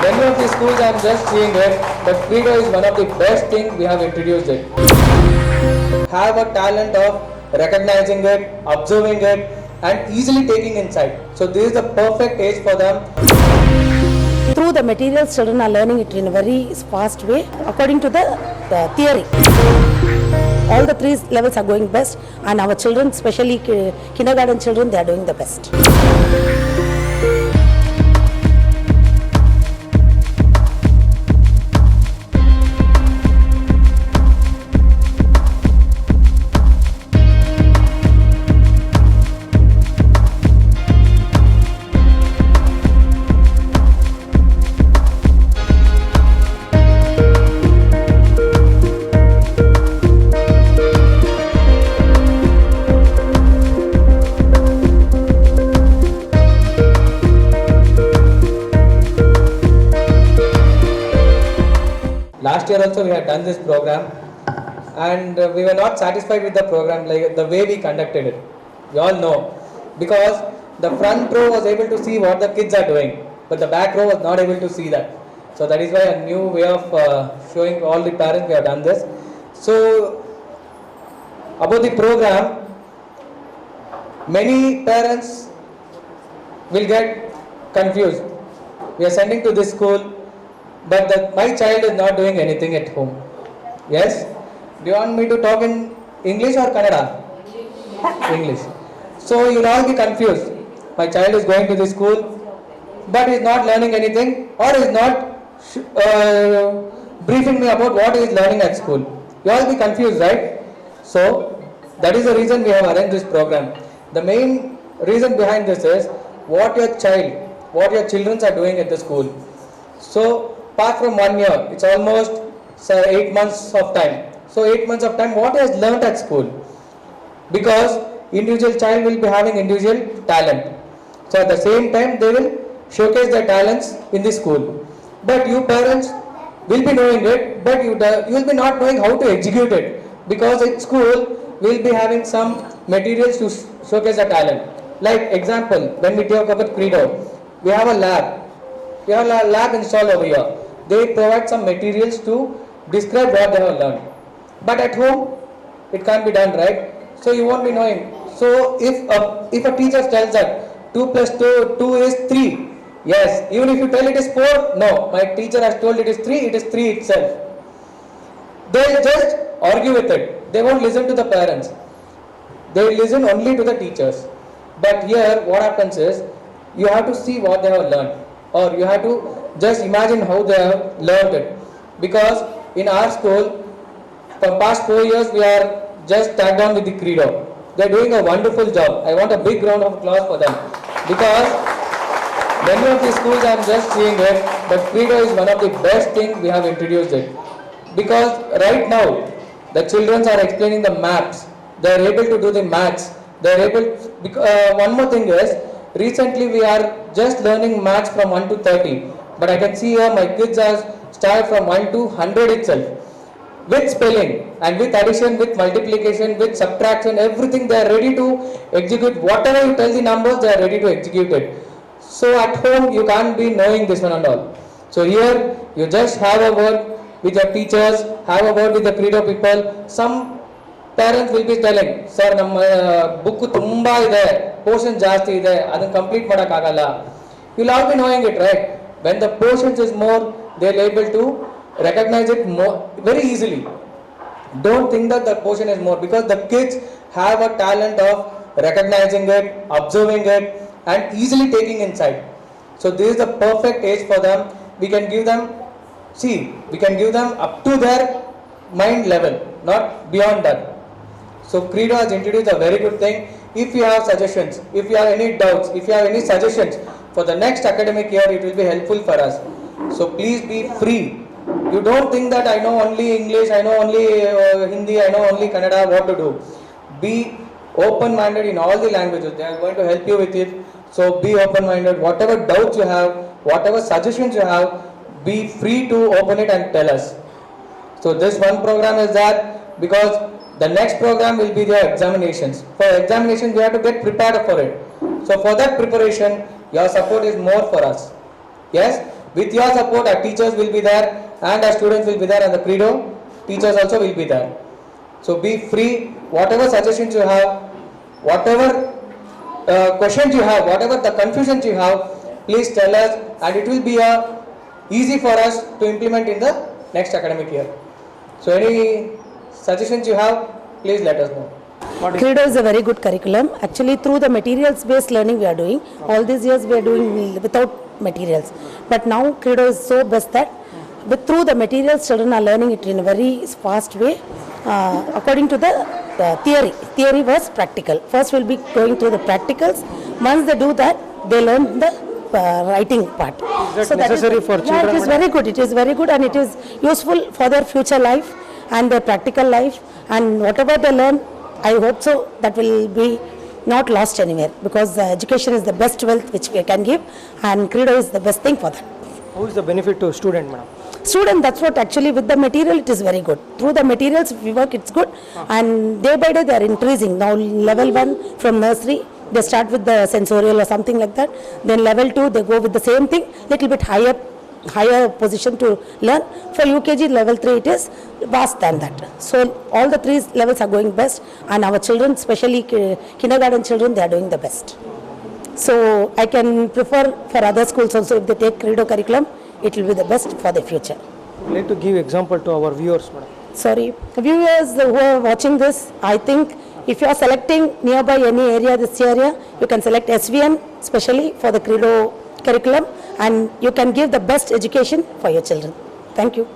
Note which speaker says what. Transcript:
Speaker 1: Many of the schools I am just seeing it, but Credo is one of the best things we have introduced it. Have a talent of recognizing it, observing it, and easily taking insight. So this is the perfect age for them.
Speaker 2: Through the materials, children are learning it in a very fast way according to the theory. All the three levels are going best, and our children, especially kindergarten children, they are doing the best.
Speaker 1: Last year also we had done this program, and we were not satisfied with the program, like the way we conducted it. We all know, because the front row was able to see what the kids are doing, but the back row was not able to see that. So that is why a new way of showing all the parents we have done this. So about the program, many parents will get confused. We are sending to this school, but my child is not doing anything at home. Yes? Do you want me to talk in English or Kannada? English. So you will all be confused. My child is going to the school, but is not learning anything, or is not briefing me about what he is learning at school. You all be confused, right? So that is the reason we have arranged this program. The main reason behind this is what your children are doing at the school. So apart from 1 year, it's almost 8 months of time. So 8 months of time, what he has learnt at school? Because individual child will be having individual talent. So at the same time, they will showcase their talents in the school. But you parents will be knowing it, but you will be not knowing how to execute it. Because at school, we will be having some materials to showcase the talent. Like example, when we talk about Credo, we have a lab. We have a lab installed over here. They provide some materials to describe what they have learned. But at home, it can't be done, right? So you won't be knowing. So if a teacher tells that 2 plus 2 is 3, yes, even if you tell it is 4, no, my teacher has told it is 3, it is 3 itself. They'll just argue with it. They won't listen to the parents. They will listen only to the teachers. But here, what happens is, you have to see what they have learned, or you have to just imagine how they have learned it. Because in our school, for past 4 years, we are just tagged on with the Credo. They are doing a wonderful job. I want a big round of applause for them. Because many of the schools I am just seeing it, but Credo is one of the best things we have introduced it. Because right now, the children are explaining the maps. They are able to do the maths. They are able. One more thing is, recently we are just learning maths from 1 to 30. But I can see here my kids are started from 1 to 100 itself. With spelling and with addition, with multiplication, with subtraction, everything they are ready to execute. Whatever you tell the numbers, they are ready to execute it. So at home, you can't be knowing this one and all. So here, you just have a word with your teachers, have a word with the Credo people. Some parents will be telling, sir, ನಮ್ಮ book ತುಂಬಾ ಇದೆ, portion ಜಾಸ್ತಿ ಇದೆ, ಅದನ್ನ complete ಮಾಡಕ್ಕಾಗಲ್ಲ. You'll all be knowing it, right? When the portions is more, they're able to recognize it more very easily. Don't think that the portion is more, because the kids have a talent of recognizing it, observing it, and easily taking insight. So this is the perfect age for them. We can give them up to their mind level, not beyond that. So Credo has introduced a very good thing. If you have suggestions, if you have any doubts, if you have any suggestions for the next academic year, it will be helpful for us. So please be free. You don't think that I know only English, I know only Hindi, I know only Kannada, what to do. Be open-minded in all the languages. They are going to help you with it. So be open-minded. Whatever doubts you have, whatever suggestions you have, be free to open it and tell us. So this one program is that, because the next program will be their examinations. For examinations, we have to get prepared for it. So for that preparation, your support is more for us. Yes, With your support, our teachers will be there and our students will be there, and the Credo teachers also will be there. So be free, whatever suggestions you have, whatever questions you have, whatever the confusions you have, please tell us, and it will be easy for us to implement in the next academic year. So any suggestions you have, please let us know.
Speaker 2: Credo is a very good curriculum. Actually, through the materials-based learning we are doing. All these years we are doing without materials. But now Credo is so best that through the materials, children are learning it in a very fast way. According to the theory. Theory was practical. First we'll be going through the practicals. Once they do that, they learn the writing part.
Speaker 3: Is that necessary for children?
Speaker 2: Yeah, it is very good. It is very good, and it is useful for their future life and their practical life, and whatever they learn, I hope so that will be not lost anywhere, because education is the best wealth which we can give, and Credo is the best thing for that.
Speaker 3: How is the benefit to student, madam?
Speaker 2: Student, that's what actually with the material it is very good. Through the materials if we work, it's good, and day by day they are increasing. Now level 1 from nursery, they start with the sensorial or something like that. Then level 2 they go with the same thing, little bit higher position to learn. For UKG level 3 it is vast than that. So all the 3 levels are going best, and our children, especially kindergarten children, they are doing the best. So I can prefer for other schools also, if they take Credo curriculum, it will be the best for the future.
Speaker 3: Would you like to give example to our viewers, madam?
Speaker 2: Sorry, viewers who are watching this, I think if you are selecting nearby any area, this area, you can select SVN specially for the Credo curriculum, and you can give the best education for your children. Thank you.